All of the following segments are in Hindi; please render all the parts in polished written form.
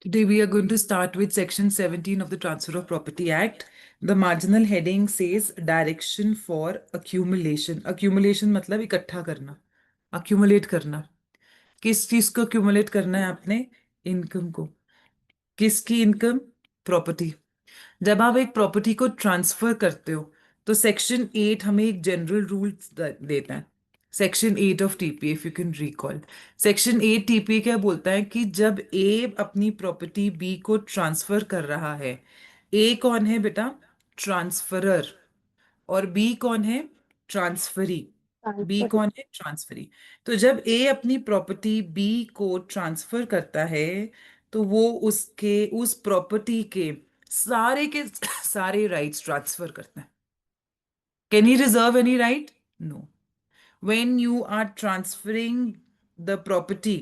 Today we are going to start with section 17 of the Transfer of Property Act. The marginal heading says direction for accumulation. Accumulation मतलब इकट्ठा करना, accumulate करना. किस चीज को accumulate करना है आपने? इनकम को. किसकी इनकम? प्रॉपर्टी. जब आप एक प्रॉपर्टी को ट्रांसफर करते हो तो सेक्शन 8 हमें एक जनरल रूल देता है. Section 8 of TPA, if you can recall. Section 8 TPA क्या बोलता है कि जब ए अपनी प्रॉपर्टी बी को ट्रांसफर कर रहा है, ए कौन है बेटा? ट्रांसफरर. और बी कौन है? ट्रांसफरी. B transfer. कौन है? ट्रांसफरी. तो जब ए अपनी प्रॉपर्टी बी को ट्रांसफर करता है तो वो उसके उस प्रॉपर्टी के सारे राइट्स ट्रांसफर करता है. Can he reserve any right? No. When you are transferring the property,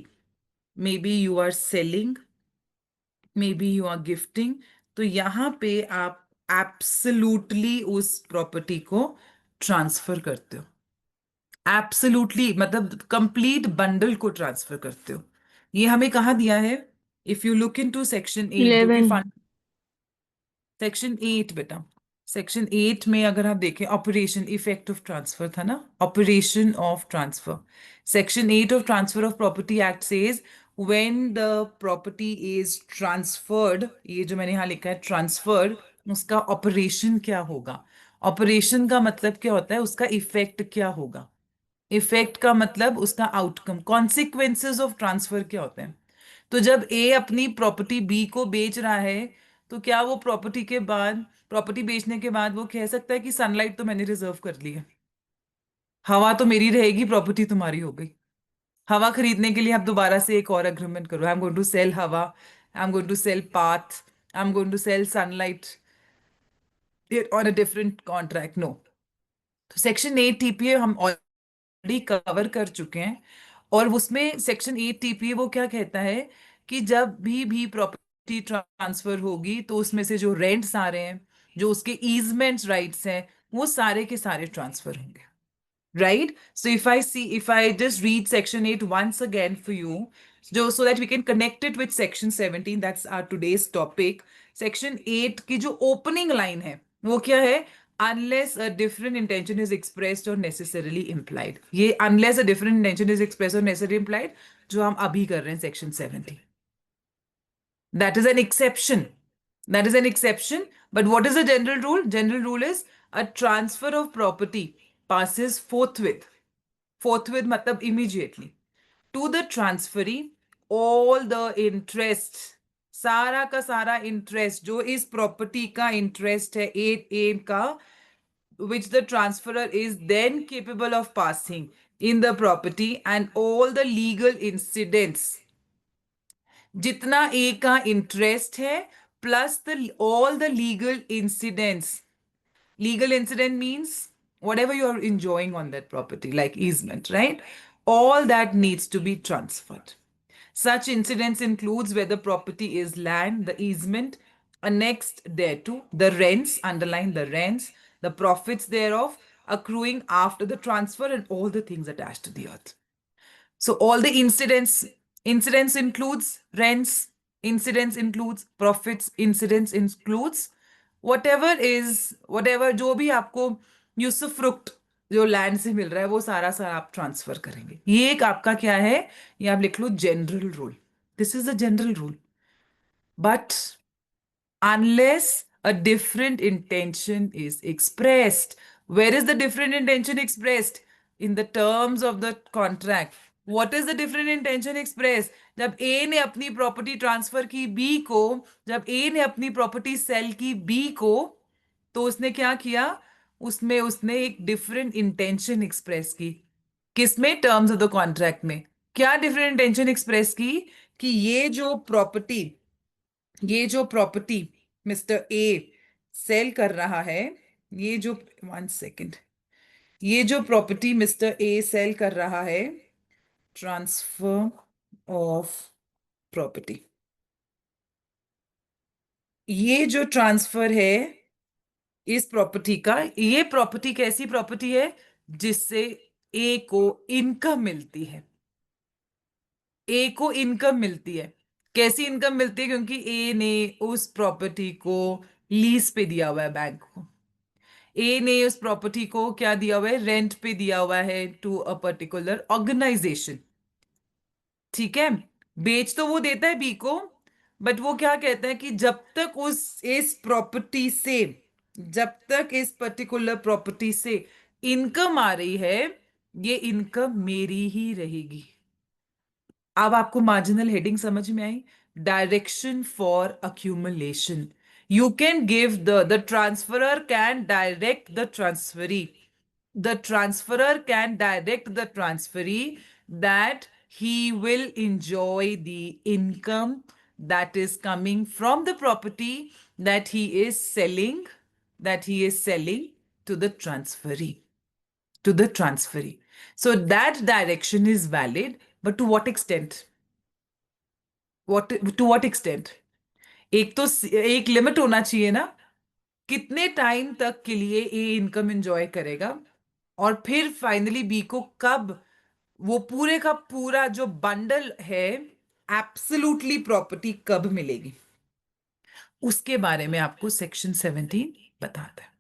maybe you are selling, maybe you are gifting, तो यहां पे आप एब्सोल्युटली उस प्रॉपर्टी को ट्रांसफर करते हो. एब्सोल्युटली मतलब कंप्लीट बंडल को ट्रांसफर करते हो. ये हमें कहाँ दिया है? If you look into section 8 जो कि 11। फंड. सेक्शन 8 बेटा. सेक्शन 8 में अगर आप देखें, ऑपरेशन इफेक्ट ऑफ ट्रांसफर था ना, operation of transfer. Section 8 of transfer of property act says when the property is transferred, ये जो मैंने यहां लिखा है ट्रांसफर्ड, उसका ऑपरेशन क्या होगा? ऑपरेशन का मतलब क्या होता है? उसका इफेक्ट क्या होगा? इफेक्ट का मतलब उसका आउटकम, कॉन्सिक्वेंसेस ऑफ ट्रांसफर क्या होते हैं? तो जब ए अपनी प्रॉपर्टी बी को बेच रहा है तो क्या वो प्रॉपर्टी बेचने के बाद वो कह सकता है कि सनलाइट तो मैंने रिजर्व कर ली है, हवा तो मेरी रहेगी, प्रॉपर्टी तुम्हारी हो गई? हवा खरीदने के लिए आप दोबारा से एक और अग्रीमेंट करो. I am going to sell हवा, I am going to sell path, I am going to sell sunlight on a different contract. No. तो सेक्शन 8 टीपीए हम ऑलरेडी कवर कर चुके हैं. और उसमें सेक्शन 8 टीपीए वो क्या कहता है कि जब भी प्रॉपर्टी ट्रांसफर होगी तो उसमें से जो रेंट्स आ रहे हैं, जो उसके ईजमेंट्स राइट्स हैं, वो सारे के सारे ट्रांसफर होंगे. Right? So if I just read section 8 once again for you, so that we can connect it with section 17, that's our today's topic. Section 8 की जो opening line है, वो क्या है? Unless a different intention is expressed or necessarily implied. ये unless a different intention is expressed or necessarily implied, जो हम अभी कर रहे हैं section 17. That is an exception. That is an exception. But what is the general rule? General rule is a transfer of property passes forthwith. Forthwith matlab immediately. To the transferee, all the interest, सारा का सारा इंटरेस्ट जो इस प्रॉपर्टी का इंटरेस्ट है ए का, which the transferor is then capable of passing in the property, and all the legal incidents, जितना ए का इंटरेस्ट है plus the all the legal incidents. Legal incident means whatever you're enjoying on that property, like easement, right? All that needs to be transferred. Such incidents includes where the property is land, the easement annexed thereto, the rents, underline the rents, the profits thereof accruing after the transfer, and all the things attached to the earth. So all the incidents includes rents, incidents includes profits, incidents includes whatever जो भी आपको यूसुफ्रुक्ट जो लैंड से मिल रहा है वो सारा सारा आप ट्रांसफर करेंगे. ये एक आपका क्या है? ये आप लिख लो general rule. This is the general rule. But unless a different intention is expressed. Where is the different intention expressed? In the terms of the contract. What is the different intention expressed? जब A ने अपनी प्रॉपर्टी ट्रांसफर की B को, जब A ने अपनी प्रॉपर्टी सेल की B को, तो उसने क्या किया? उसमें उसने एक डिफरेंट इंटेंशन एक्सप्रेस की. किसमें? टर्म्स ऑफ द कॉन्ट्रैक्ट में. क्या डिफरेंट इंटेंशन एक्सप्रेस की? कि ये जो प्रॉपर्टी मिस्टर ए सेल कर रहा है, ये जो 1 सेकेंड, ये जो प्रॉपर्टी मिस्टर ए सेल कर रहा है, ट्रांसफर ऑफ प्रॉपर्टी, ये जो ट्रांसफर है इस प्रॉपर्टी का, ये प्रॉपर्टी कैसी प्रॉपर्टी है? जिससे ए को इनकम मिलती है. ए को इनकम मिलती है. कैसी इनकम मिलती है? क्योंकि ए ने उस प्रॉपर्टी को लीज पे दिया हुआ है बैंक को। ए ने उस प्रॉपर्टी को क्या दिया हुआ है? रेंट पे दिया हुआ है टू अ पर्टिकुलर ऑर्गेनाइजेशन। ठीक है, बेच तो वो देता है बी को, बट वो क्या कहता है कि जब तक उस इस प्रॉपर्टी से, जब तक इस पर्टिकुलर प्रॉपर्टी से इनकम आ रही है, ये इनकम मेरी ही रहेगी। अब आपको मार्जिनल हेडिंग समझ में आई? Direction for accumulation. You can give the transferor can direct the transferee, the transferor can direct the transferee that he will enjoy the income that is coming from the property that he is selling, that he is selling to the transferee, to the transferee. So that direction is valid, but to what extent? what to what extent? एक तो एक लिमिट होना चाहिए ना, कितने टाइम तक के लिए ए इनकम एंजॉय करेगा, और फिर फाइनली बी को कब वो पूरे का पूरा जो बंडल है एब्सोल्युटली प्रॉपर्टी कब मिलेगी, उसके बारे में आपको सेक्शन 17 बताता है।